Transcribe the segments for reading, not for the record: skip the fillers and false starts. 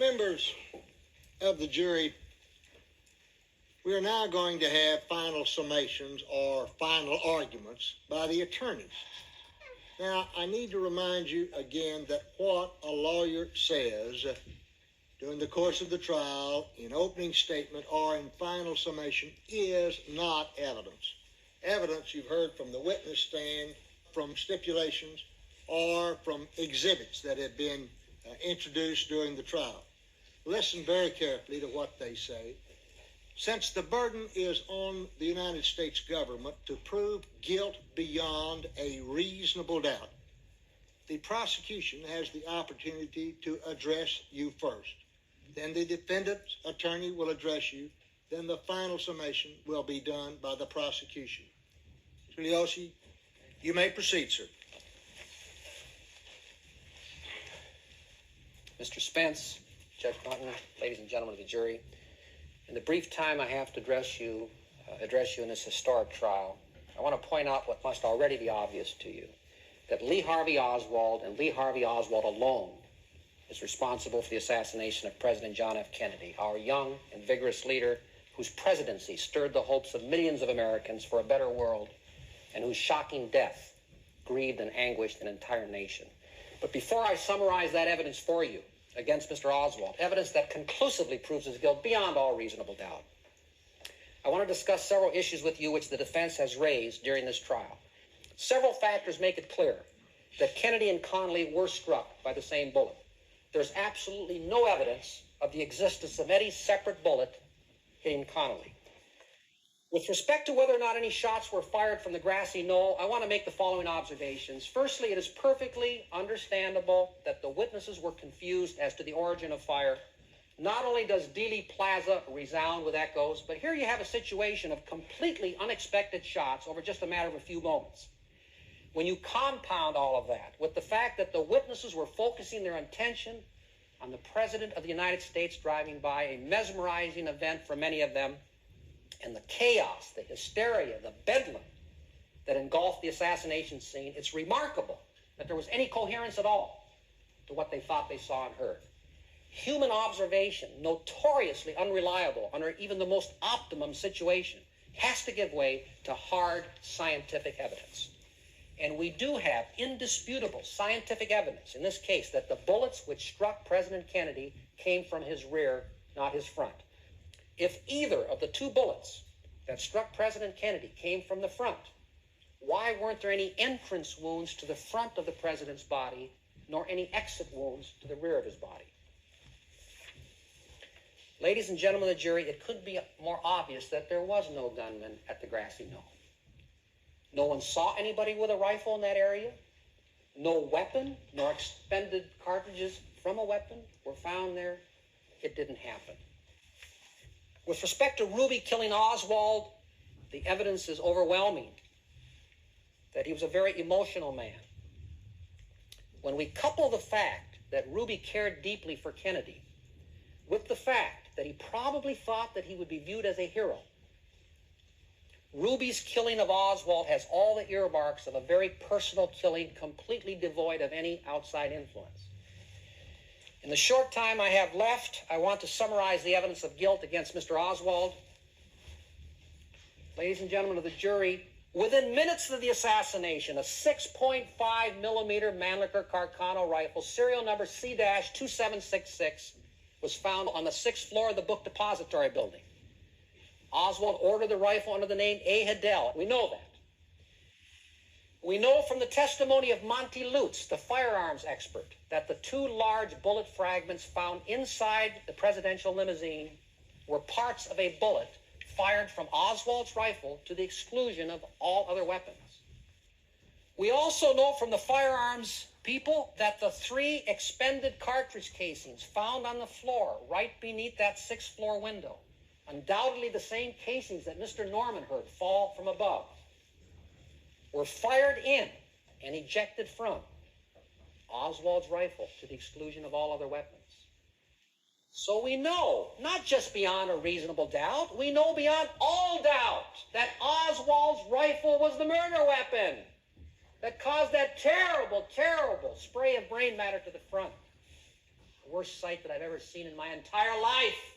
Members of the jury, we are now going to have final summations or final arguments by the attorneys. Now, I need to remind you again that what a lawyer says during the course of the trial, in opening statement or in final summation, is not evidence. Evidence you've heard from the witness stand, from stipulations, or from exhibits that have been introduced during the trial. Listen very carefully to what they say. Since the burden is on the United States government to prove guilt beyond a reasonable doubt, the prosecution has the opportunity to address you first. Then the defendant's attorney will address you. Then the final summation will be done by the prosecution. Mr. Bugliosi, you may proceed, sir. Mr. Spence, Judge Bunton, ladies and gentlemen of the jury, in the brief time I have to address you in this historic trial, I want to point out what must already be obvious to you, that Lee Harvey Oswald and Lee Harvey Oswald alone is responsible for the assassination of President John F. Kennedy, our young and vigorous leader whose presidency stirred the hopes of millions of Americans for a better world and whose shocking death grieved and anguished an entire nation. But before I summarize that evidence for you against Mr. Oswald, evidence that conclusively proves his guilt beyond all reasonable doubt, I want to discuss several issues with you which the defense has raised during this trial. Several factors make it clear that Kennedy and Connally were struck by the same bullet. There's absolutely no evidence of the existence of any separate bullet hitting Connally. With respect to whether or not any shots were fired from the grassy knoll, I want to make the following observations. Firstly, it is perfectly understandable that the witnesses were confused as to the origin of fire. Not only does Dealey Plaza resound with echoes, but here you have a situation of completely unexpected shots over just a matter of a few moments. When you compound all of that with the fact that the witnesses were focusing their attention on the President of the United States driving by, a mesmerizing event for many of them, and the chaos, the hysteria, the bedlam that engulfed the assassination scene, it's remarkable that there was any coherence at all to what they thought they saw and heard. Human observation, notoriously unreliable under even the most optimum situation, has to give way to hard scientific evidence. And we do have indisputable scientific evidence in this case that the bullets which struck President Kennedy came from his rear, not his front. If either of the two bullets that struck President Kennedy came from the front, why weren't there any entrance wounds to the front of the president's body, nor any exit wounds to the rear of his body? Ladies and gentlemen of the jury, it could be more obvious that there was no gunman at the grassy knoll. No one saw anybody with a rifle in that area. No weapon, nor expended cartridges from a weapon were found there. It didn't happen. With respect to Ruby killing Oswald, the evidence is overwhelming that he was a very emotional man. When we couple the fact that Ruby cared deeply for Kennedy with the fact that he probably thought that he would be viewed as a hero, Ruby's killing of Oswald has all the earmarks of a very personal killing, completely devoid of any outside influence. In the short time I have left, I want to summarize the evidence of guilt against Mr. Oswald. Ladies and gentlemen of the jury, within minutes of the assassination, a 6.5 millimeter Mannlicher Carcano rifle, serial number C-2766, was found on the 6th floor of the book depository building. Oswald ordered the rifle under the name A. Hedel. We know that. We know from the testimony of Monty Lutz, the firearms expert, that the two large bullet fragments found inside the presidential limousine were parts of a bullet fired from Oswald's rifle to the exclusion of all other weapons. We also know from the firearms people that the 3 expended cartridge casings found on the floor right beneath that 6th floor window, undoubtedly the same casings that Mr. Norman heard fall from above, were fired in and ejected from Oswald's rifle to the exclusion of all other weapons. So we know, not just beyond a reasonable doubt, we know beyond all doubt that Oswald's rifle was the murder weapon that caused that terrible, terrible spray of brain matter to the front. worst sight that I've ever seen in my entire life.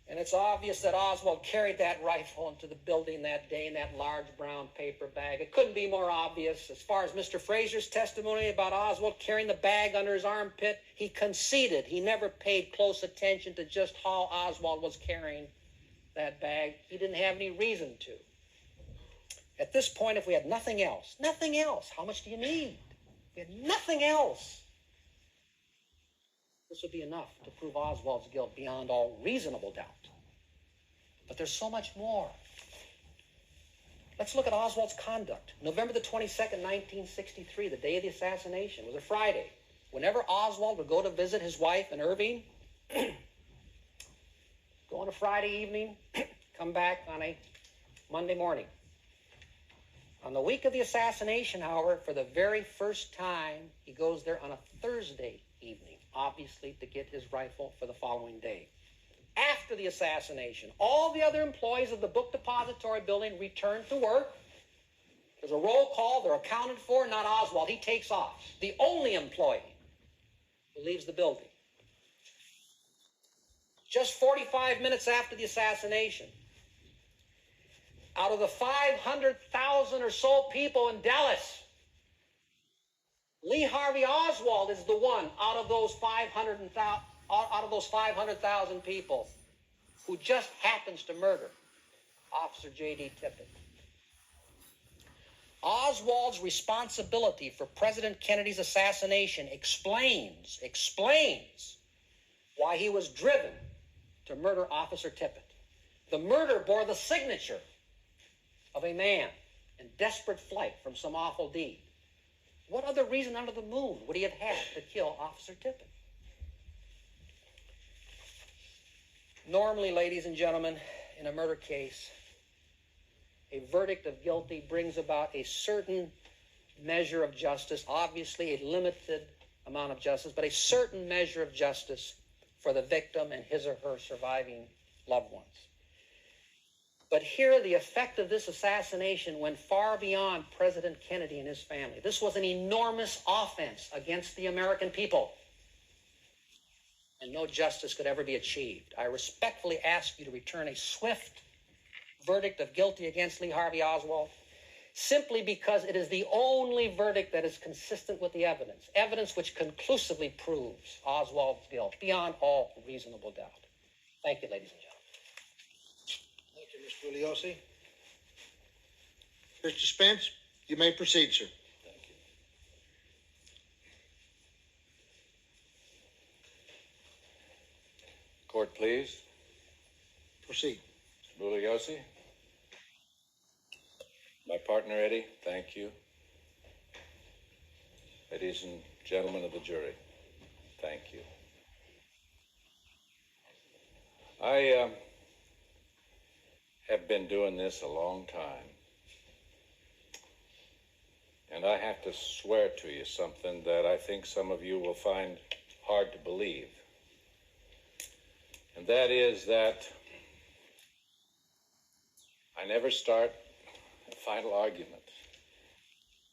And it's obvious that Oswald carried that rifle into the building that day in that large brown paper bag. It couldn't be more obvious. As far as Mr. Fraser's testimony about Oswald carrying the bag under his armpit, he conceded he never paid close attention to just how Oswald was carrying that bag. He didn't have any reason to. At this point, if we had nothing else, how much do you need? If we had nothing else, this would be enough to prove Oswald's guilt beyond all reasonable doubt. But there's so much more. Let's look at Oswald's conduct. November the 22nd, 1963, the day of the assassination, was a Friday. Whenever Oswald would go to visit his wife in Irving, go on a Friday evening, come back on a Monday morning. On the week of the assassination, however, for the very first time, he goes there on a Thursday evening, obviously to get his rifle for the following day. After the assassination, all the other employees of the book depository building return to work. There's a roll call. They're accounted for, not Oswald. He takes off. The only employee who leaves the building. Just 45 minutes after the assassination, out of the 500,000 or so people in Dallas, Lee Harvey Oswald is the one out of those 500,000 people who just happens to murder Officer J.D. Tippit. Oswald's responsibility for President Kennedy's assassination explains why he was driven to murder Officer Tippit. The murder bore the signature of a man in desperate flight from some awful deed. What other reason under the moon would he have had to kill Officer Tippit? Normally, ladies and gentlemen, in a murder case, a verdict of guilty brings about a certain measure of justice, obviously a limited amount of justice, but a certain measure of justice for the victim and his or her surviving loved ones. But here, the effect of this assassination went far beyond President Kennedy and his family. This was an enormous offense against the American people, and no justice could ever be achieved. I respectfully ask you to return a swift verdict of guilty against Lee Harvey Oswald, simply because it is the only verdict that is consistent with the evidence which conclusively proves Oswald's guilt beyond all reasonable doubt. Thank you, ladies and gentlemen. Thank you, Mr. Bugliosi. Mr. Spence, you may proceed, sir. Thank you. Court, please. Proceed. Mr. Bugliosi. My partner, Eddie, thank you. Ladies and gentlemen of the jury, thank you. I have been doing this a long time, and I have to swear to you something that I think some of you will find hard to believe, and that is that I never start a final argument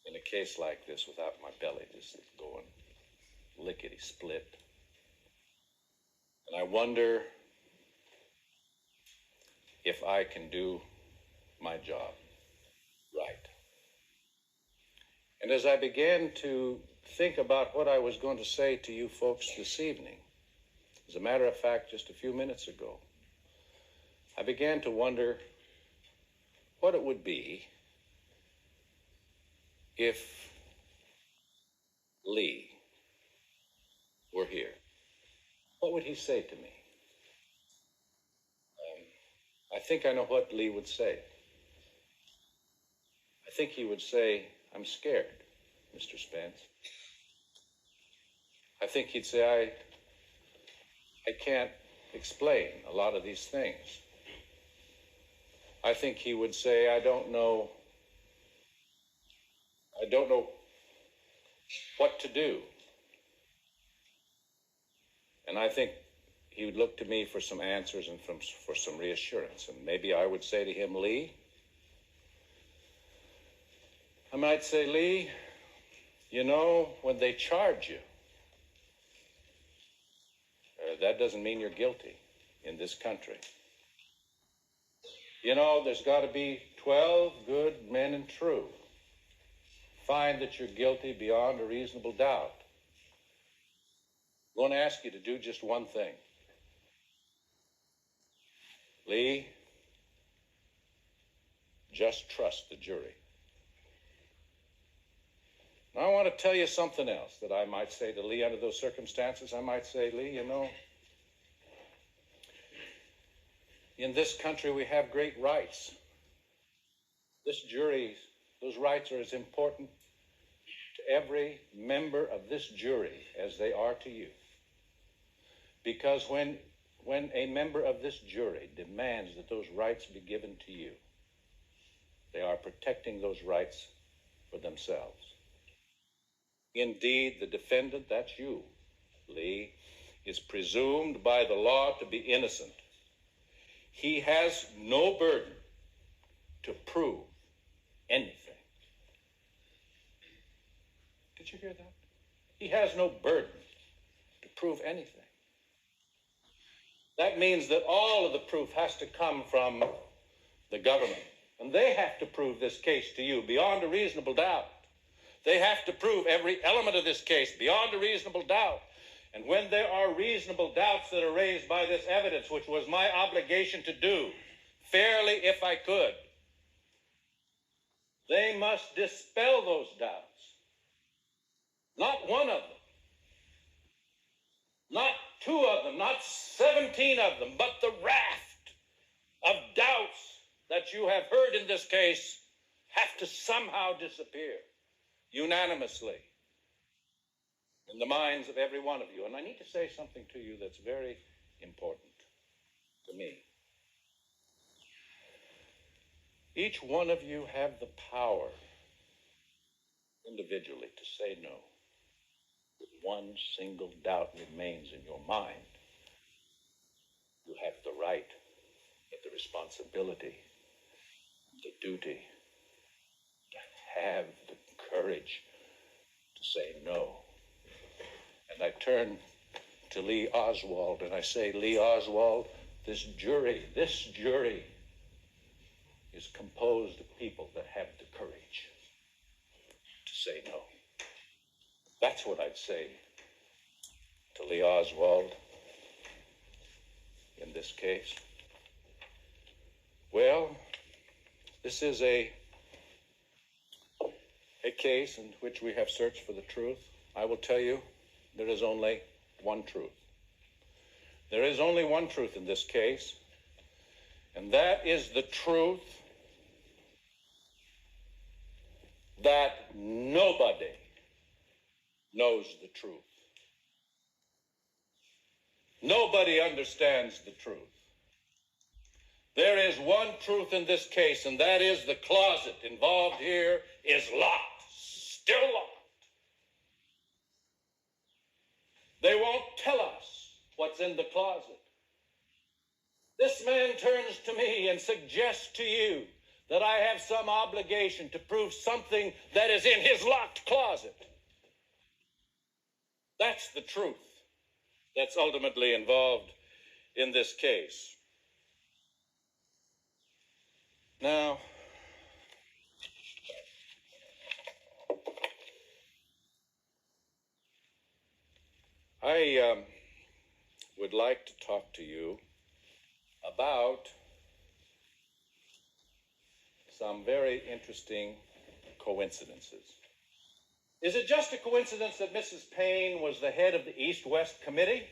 in a case like this without my belly just going lickety-split. And I wonder if I can do my job right. And as I began to think about what I was going to say to you folks this evening, as a matter of fact, just a few minutes ago, I began to wonder what it would be if Lee were here. What would he say to me? I think I know what Lee would say. I think he would say, "I'm scared, Mr. Spence." I think he'd say, I can't explain a lot of these things. I think he would say, I don't know what to do. And I think he would look to me for some answers and for some reassurance. And maybe I would say to him, Lee, I might say, Lee, You know, when they charge you, that doesn't mean you're guilty in this country. You know, there's got to be 12 good men and true find that you're guilty beyond a reasonable doubt. I'm going to ask you to do just one thing. Lee, just trust the jury. Now, I want to tell you something else that I might say to Lee under those circumstances. I might say, Lee, you know, in this country we have great rights. This jury, those rights are as important to every member of this jury as they are to you. Because when a member of this jury demands that those rights be given to you, they are protecting those rights for themselves. Indeed, the defendant, that's you, Lee, is presumed by the law to be innocent. He has no burden to prove anything. Did you hear that? He has no burden to prove anything. That means that all of the proof has to come from the government. And they have to prove this case to you beyond a reasonable doubt. They have to prove every element of this case beyond a reasonable doubt. And when there are reasonable doubts that are raised by this evidence, which was my obligation to do, fairly if I could, they must dispel those doubts. Not one of them, not two of them, not 17 of them, but the raft of doubts that you have heard in this case have to somehow disappear unanimously in the minds of every one of you. And I need to say something to you that's very important to me. Each one of you have the power individually to say no. If one single doubt remains in your mind, you have the right and the responsibility, the duty to have the courage to say no. And I turn to Lee Oswald and I say, Lee Oswald, this jury is composed of people that have the courage to say no. That's what I'd say to Lee Oswald in this case. Well, this is a case in which we have searched for the truth. I will tell you, there is only one truth. There is only one truth in this case, and that is the truth that nobody knows the truth. Nobody understands the truth. There is one truth in this case, and that is the closet involved here is locked, still locked. They won't tell us what's in the closet. This man turns to me and suggests to you that I have some obligation to prove something that is in his locked closet. That's the truth that's ultimately involved in this case. Now, I would like to talk to you about some very interesting coincidences. Is it just a coincidence that Mrs. Payne was the head of the East-West Committee?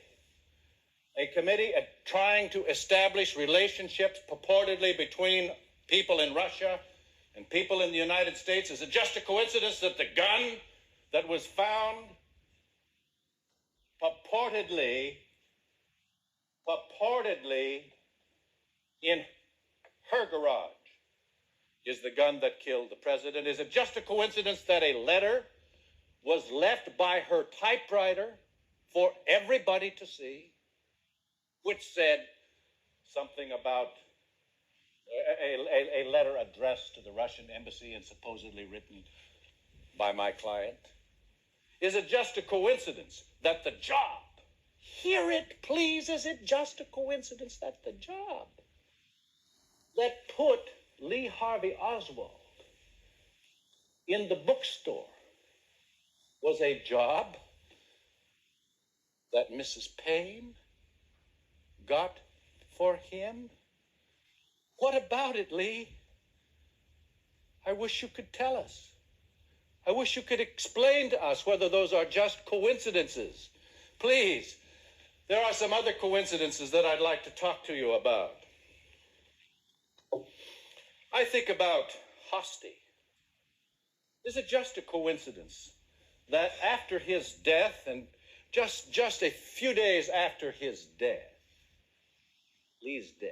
A committee trying to establish relationships purportedly between people in Russia and people in the United States? Is it just a coincidence that the gun that was found purportedly in her garage is the gun that killed the president? Is it just a coincidence that a letter was left by her typewriter for everybody to see, which said something about a letter addressed to the Russian embassy and supposedly written by my client? Is it just a coincidence that the job, hear it please, is it just a coincidence that the job that put Lee Harvey Oswald in the bookstore was a job that Mrs. Payne got for him? What about it, Lee? I wish you could tell us. I wish you could explain to us whether those are just coincidences. Please, there are some other coincidences that I'd like to talk to you about. I think about Hosty. Is it just a coincidence that after his death, and just a few days after his death, Lee's death,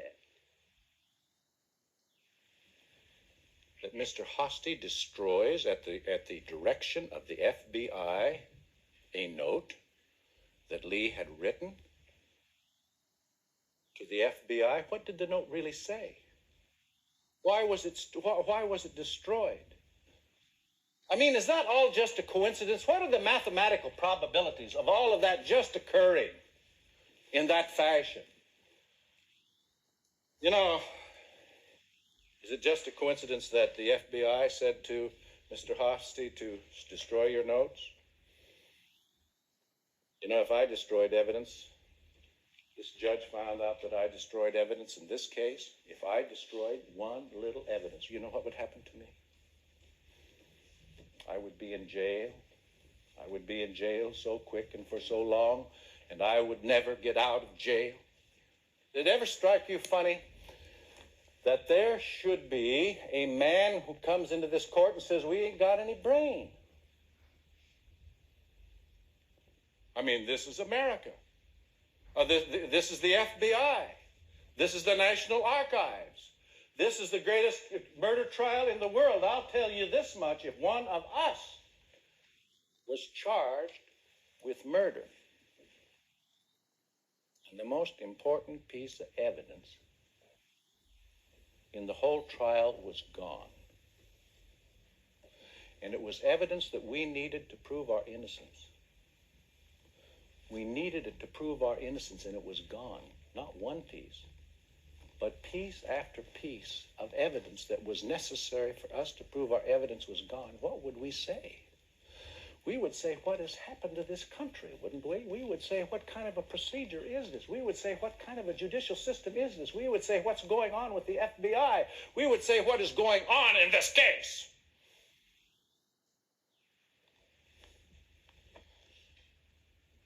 that Mr. Hosty destroys at the direction of the FBI a note that Lee had written to the FBI? What did the note really say? Why was it destroyed? I mean, is that all just a coincidence? What are the mathematical probabilities of all of that just occurring in that fashion? You know, is it just a coincidence that the FBI said to Mr. Hosty to destroy your notes? You know, if I destroyed evidence, this judge found out that I destroyed evidence in this case. If I destroyed one little evidence, you know what would happen to me? I would be in jail. I would be in jail so quick and for so long, and I would never get out of jail. Did it ever strike you funny that there should be a man who comes into this court and says, we ain't got any brain? I mean, this is America. This is the FBI. This is the National Archives. This is the greatest murder trial in the world. I'll tell you this much, if one of us was charged with murder, and the most important piece of evidence in the whole trial was gone. And it was evidence that we needed to prove our innocence. We needed it to prove our innocence, and it was gone. Not one piece, but piece after piece of evidence that was necessary for us to prove our evidence was gone. What would we say? We would say, what has happened to this country, wouldn't we? We would say, what kind of a procedure is this? We would say, what kind of a judicial system is this? We would say, what's going on with the FBI? We would say, what is going on in this case?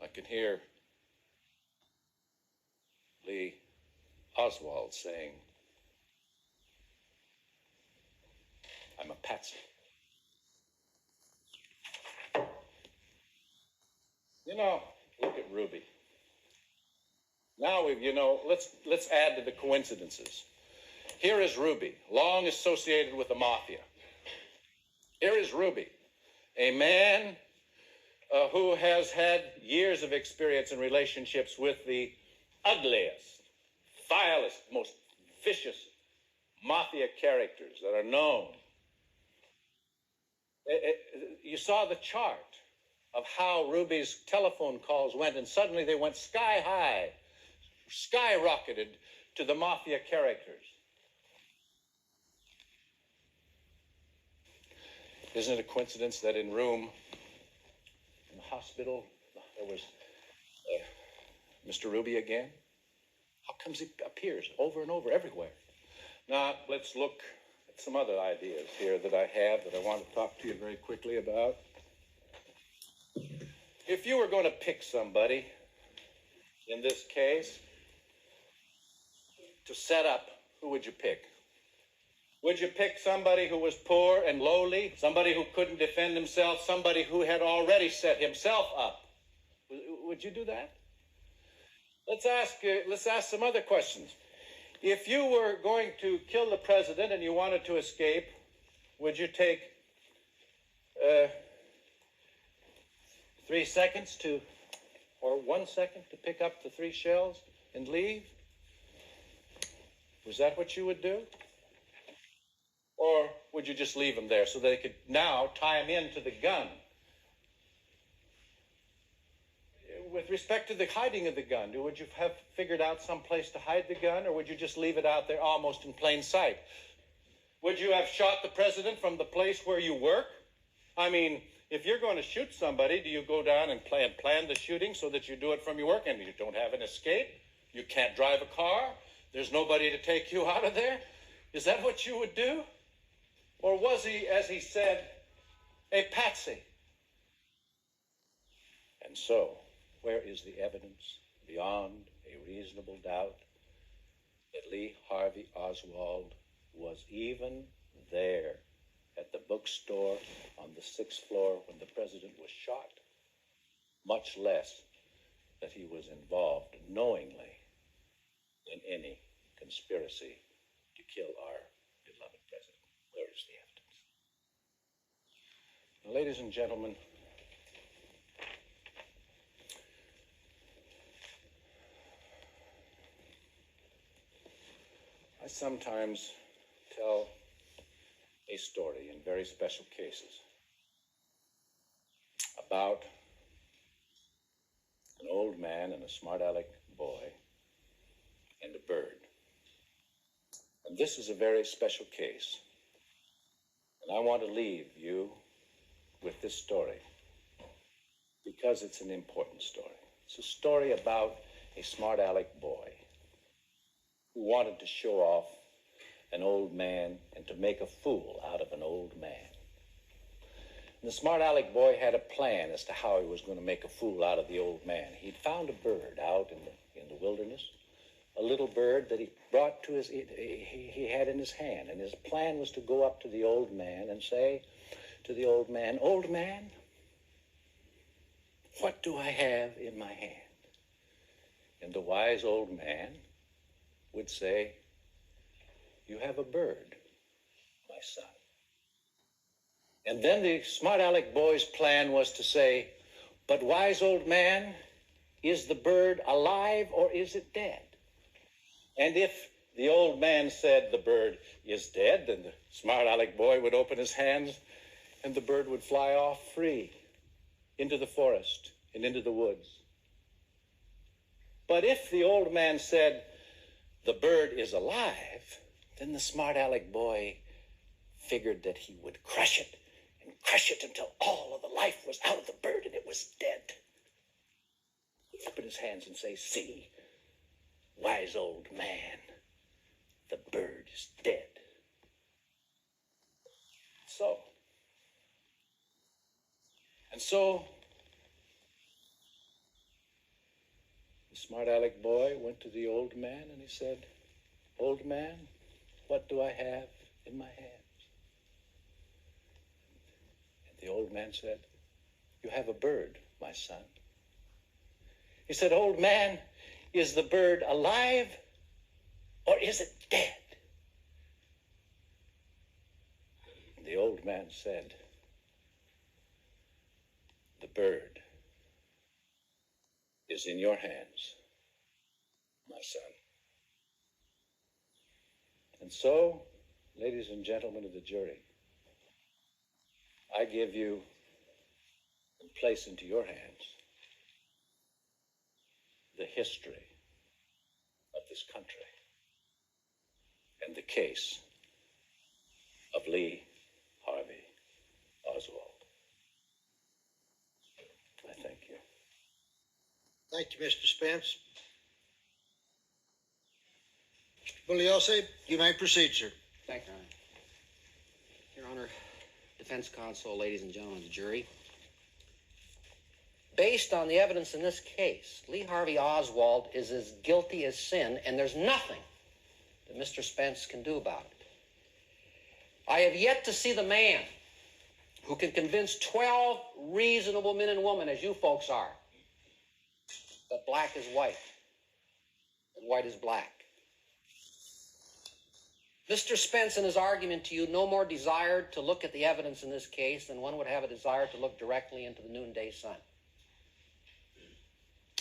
I can hear Lee Oswald saying, I'm a patsy. You know, look at Ruby. Now let's add to the coincidences. Here is Ruby, long associated with the mafia. Here is Ruby, a man who has had years of experience in relationships with the ugliest, vilest, most vicious mafia characters that are known. You saw the chart of how Ruby's telephone calls went, and suddenly they went sky high, skyrocketed to the mafia characters. Isn't it a coincidence that in the hospital, there was Mr. Ruby again? How comes he appears over and over everywhere? Now, let's look at some other ideas here that I have that I want to talk to you very quickly about. If you were going to pick somebody, in this case, to set up, who would you pick? Would you pick somebody who was poor and lowly, somebody who couldn't defend himself, somebody who had already set himself up? Would you do that? Let's ask some other questions. If you were going to kill the president and you wanted to escape, would you take 3 seconds or 1 second to pick up the 3 shells and leave? Was that what you would do? Or would you just leave them there so they could now tie them into the gun with respect to the hiding of the gun, would you have figured out some place to hide the gun, or would you just leave it out there almost in plain sight? Would you have shot the president from the place where you work? I mean, if you're going to shoot somebody, do you go down and plan the shooting so that you do it from your work and you don't have an escape? You can't drive a car? There's nobody to take you out of there? Is that what you would do? Or was he, as he said, a patsy? And so, where is the evidence beyond a reasonable doubt that Lee Harvey Oswald was even there at the bookstore on the 6th floor when the president was shot? Much less that he was involved knowingly in any conspiracy to kill our beloved president. Where is the evidence? Now, ladies and gentlemen, I sometimes tell a story in very special cases about an old man and a smart-aleck boy and a bird. And this is a very special case. And I want to leave you with this story because it's an important story. It's a story about a smart-aleck boy who wanted to show off an old man and to make a fool out of an old man. And the smart-aleck boy had a plan as to how he was going to make a fool out of the old man. He'd found a bird out in the wilderness, a little bird that he brought to he had in his hand. And his plan was to go up to the old man and say to the old man, "Old man, what do I have in my hand?" And the wise old man would say, "You have a bird, my son." And then the smart-aleck boy's plan was to say, "But wise old man, is the bird alive or is it dead?" And if the old man said the bird is dead, then the smart-aleck boy would open his hands and the bird would fly off free into the forest and into the woods. But if the old man said the bird is alive, then the smart-aleck boy figured that he would crush it until all of the life was out of the bird and it was dead. He'd open his hands and say, "See, wise old man, the bird is dead." So the smart-aleck boy went to the old man and he said, "Old man, what do I have in my hands?" And the old man said, "You have a bird, my son." He said, "Old man, is the bird alive or is it dead?" And the old man said, "The bird is in your hands, my son." And so, ladies and gentlemen of the jury, I give you and place into your hands the history of this country and the case of Lee Harvey Oswald. I thank you. Thank you, Mr. Spence. Mr. Bugliosi, you may proceed, sir. Thank you, Your Honor. Your Honor, defense counsel, ladies and gentlemen of the jury, based on the evidence in this case, Lee Harvey Oswald is as guilty as sin, and there's nothing that Mr. Spence can do about it. I have yet to see the man who can convince 12 reasonable men and women, as you folks are, that black is white and white is black. Mr. Spence, in his argument to you, no more desired to look at the evidence in this case than one would have a desire to look directly into the noonday sun.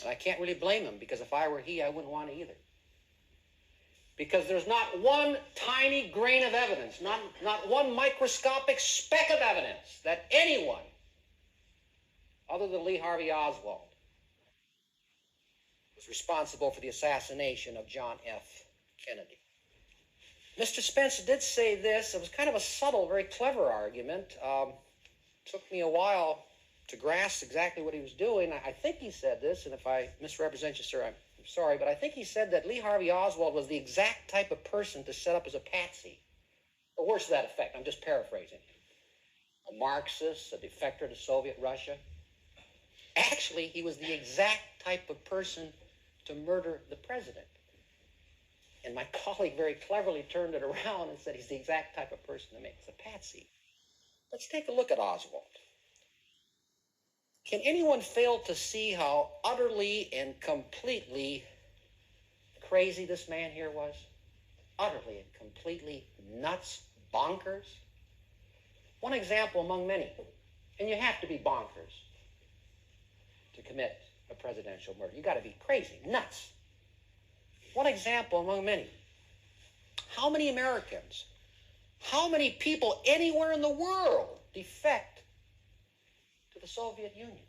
And I can't really blame him, because if I were he, I wouldn't want to either. Because there's not one tiny grain of evidence, not one microscopic speck of evidence that anyone other than Lee Harvey Oswald was responsible for the assassination of John F. Kennedy. Mr. Spence did say this. It was kind of a subtle, very clever argument. Took me a while to grasp exactly what he was doing. I think he said this, and if I misrepresent you, sir, I'm sorry, but I think he said that Lee Harvey Oswald was the exact type of person to set up as a patsy. Or worse to that effect, I'm just paraphrasing. A Marxist, a defector to Soviet Russia. Actually, he was the exact type of person to murder the president. And my colleague very cleverly turned it around and said he's the exact type of person to make as a patsy. Let's take a look at Oswald. Can anyone fail to see how utterly and completely crazy this man here was? Utterly and completely nuts, bonkers. One example among many, and you have to be bonkers to commit a presidential murder. You got to be crazy, nuts. One example among many. How many Americans, how many people anywhere in the world defect to the Soviet Union?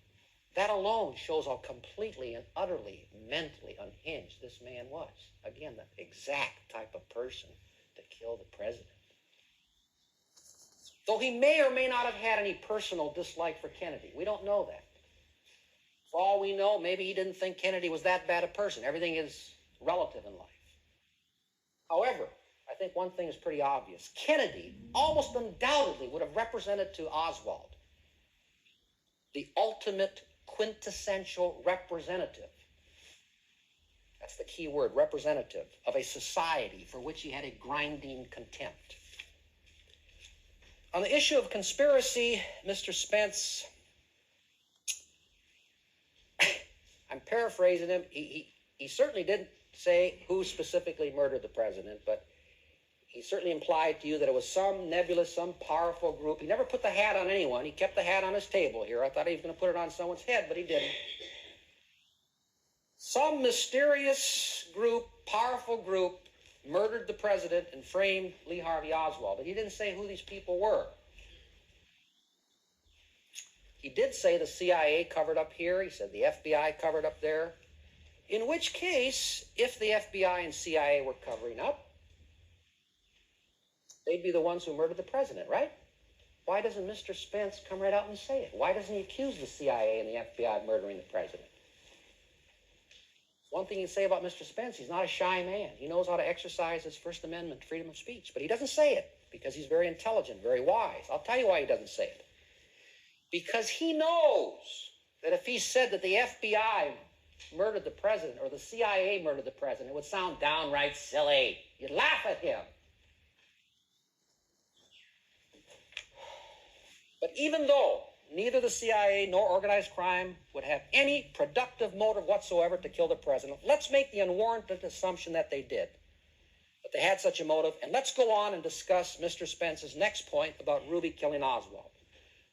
That alone shows how completely and utterly mentally unhinged this man was. Again, the exact type of person to kill the president. Though he may or may not have had any personal dislike for Kennedy. We don't know that. For all we know, maybe he didn't think Kennedy was that bad a person. Everything is relative in life. However, I think one thing is pretty obvious. Kennedy almost undoubtedly would have represented to Oswald the ultimate quintessential representative. That's the key word, representative, of a society for which he had a grinding contempt. On the issue of conspiracy, Mr. Spence, I'm paraphrasing him. He certainly didn't say who specifically murdered the president, but he certainly implied to you that it was some nebulous, some powerful group. He never put the hat on anyone. He kept the hat on his table here. I thought he was going to put it on someone's head, but he didn't. Some mysterious group, powerful group, murdered the president and framed Lee Harvey Oswald. But he didn't say who these people were. He did say the CIA covered up here. He said the FBI covered up there. In which case, if the FBI and CIA were covering up, they'd be the ones who murdered the president, right? Why doesn't Mr. Spence come right out and say it? Why doesn't he accuse the CIA and the FBI of murdering the president? One thing you can say about Mr. Spence, he's not a shy man. He knows how to exercise his First Amendment freedom of speech, but he doesn't say it because he's very intelligent, very wise. I'll tell you why he doesn't say it. Because he knows that if he said that the FBI murdered the president or the CIA murdered the president, it would sound downright silly. You'd laugh at him. But even though neither the CIA nor organized crime would have any productive motive whatsoever to kill the president, let's make the unwarranted assumption that they did, that they had such a motive, and let's go on and discuss Mr. Spence's next point about Ruby killing Oswald.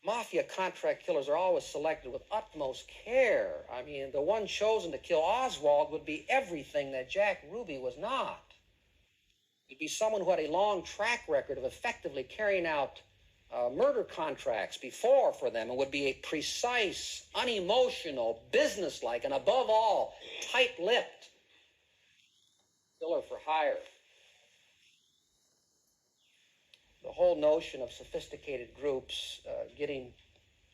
Mafia contract killers are always selected with utmost care. I mean, the one chosen to kill Oswald would be everything that Jack Ruby was not. He'd be someone who had a long track record of effectively carrying out murder contracts before for them, and would be a precise, unemotional, businesslike, and above all, tight-lipped killer for hire. The whole notion of sophisticated groups getting,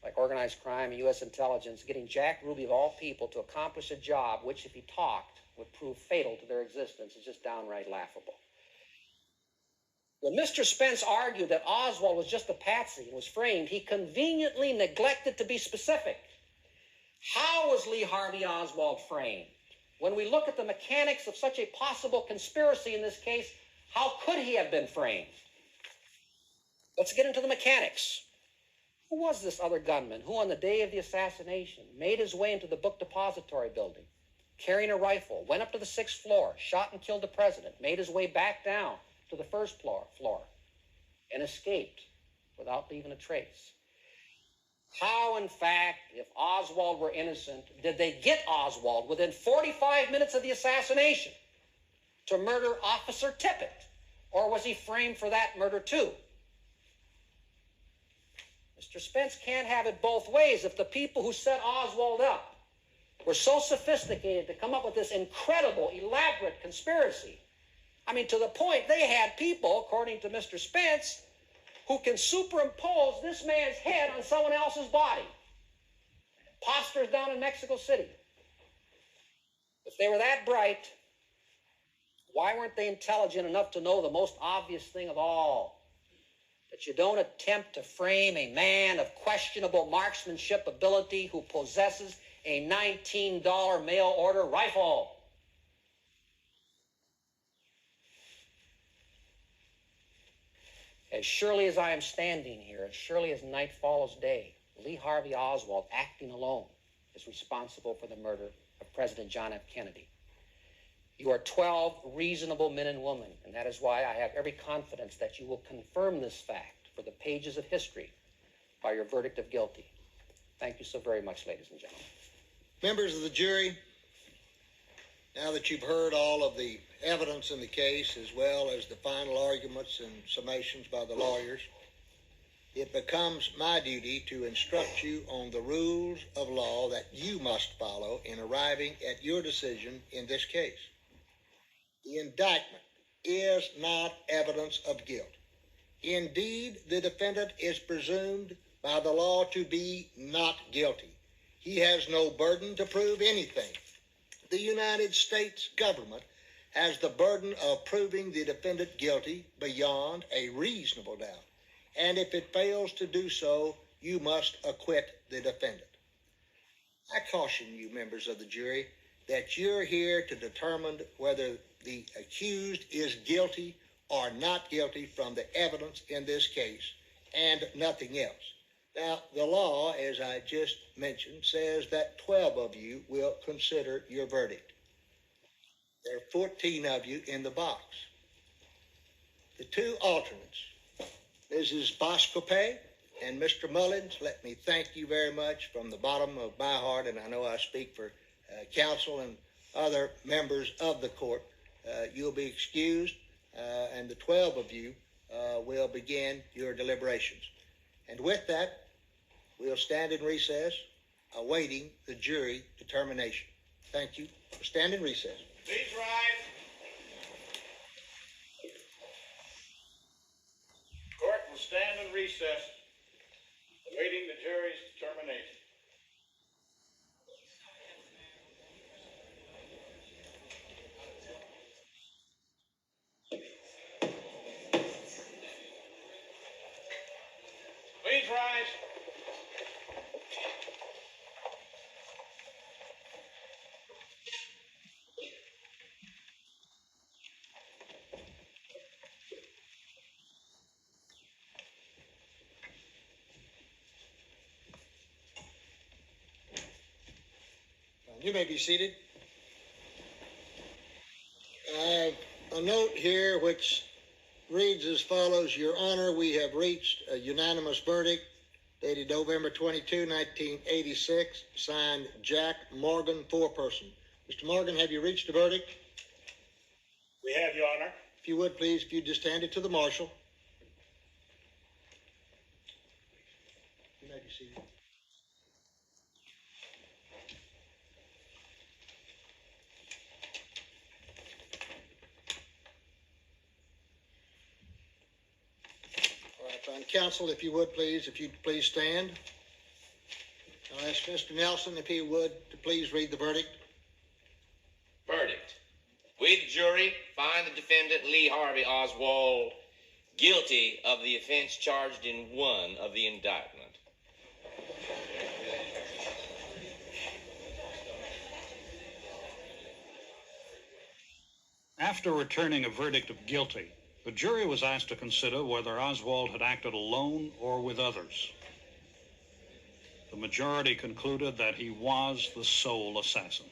like organized crime and U.S. intelligence, getting Jack Ruby of all people to accomplish a job which, if he talked, would prove fatal to their existence is just downright laughable. When Mr. Spence argued that Oswald was just a patsy and was framed, he conveniently neglected to be specific. How was Lee Harvey Oswald framed? When we look at the mechanics of such a possible conspiracy in this case, how could he have been framed? Let's get into the mechanics. Who was this other gunman who, on the day of the assassination, made his way into the book depository building, carrying a rifle, went up to the 6th floor, shot and killed the president, made his way back down to the 1st floor, and escaped without leaving a trace? How, in fact, if Oswald were innocent, did they get Oswald within 45 minutes of the assassination to murder Officer Tippit? Or was he framed for that murder too? Mr. Spence can't have it both ways. If the people who set Oswald up were so sophisticated to come up with this incredible, elaborate conspiracy. I mean, to the point they had people, according to Mr. Spence, who can superimpose this man's head on someone else's body. Posters down in Mexico City. If they were that bright, why weren't they intelligent enough to know the most obvious thing of all? That you don't attempt to frame a man of questionable marksmanship ability who possesses a $19 mail-order rifle. As surely as I am standing here, as surely as night follows day, Lee Harvey Oswald, acting alone, is responsible for the murder of President John F. Kennedy. You are 12 reasonable men and women, and that is why I have every confidence that you will confirm this fact for the pages of history by your verdict of guilty. Thank you so very much, ladies and gentlemen. Members of the jury, now that you've heard all of the evidence in the case, as well as the final arguments and summations by the lawyers, it becomes my duty to instruct you on the rules of law that you must follow in arriving at your decision in this case. The indictment is not evidence of guilt. Indeed, the defendant is presumed by the law to be not guilty. He has no burden to prove anything. The United States government has the burden of proving the defendant guilty beyond a reasonable doubt. And if it fails to do so, you must acquit the defendant. I caution you, members of the jury, that you're here to determine whether the accused is guilty or not guilty from the evidence in this case, and nothing else. Now, the law, as I just mentioned, says that 12 of you will consider your verdict. There are 14 of you in the box. The two alternates, Mrs. Boscope and Mr. Mullins, let me thank you very much from the bottom of my heart, and I know I speak for counsel and other members of the court. You'll be excused, and the 12 of you will begin your deliberations. And with that, we'll stand in recess, awaiting the jury determination. Thank you. We'll stand in recess. Please rise. Court will stand in recess, awaiting the jury's determination. Please rise. You may be seated. I have a note here which reads as follows. Your Honor, we have reached a unanimous verdict dated November 22, 1986, signed Jack Morgan, foreperson. Mr. Morgan, have you reached a verdict? We have, Your Honor. If you would, please, if you just hand it to the marshal. You may be seated. Counsel, if you would, please, stand. I'll ask Mr. Nelson, if he would, to please read the verdict. Verdict. We, the jury, find the defendant Lee Harvey Oswald guilty of the offense charged in 1 of the indictment. After returning a verdict of guilty, the jury was asked to consider whether Oswald had acted alone or with others. The majority concluded that he was the sole assassin.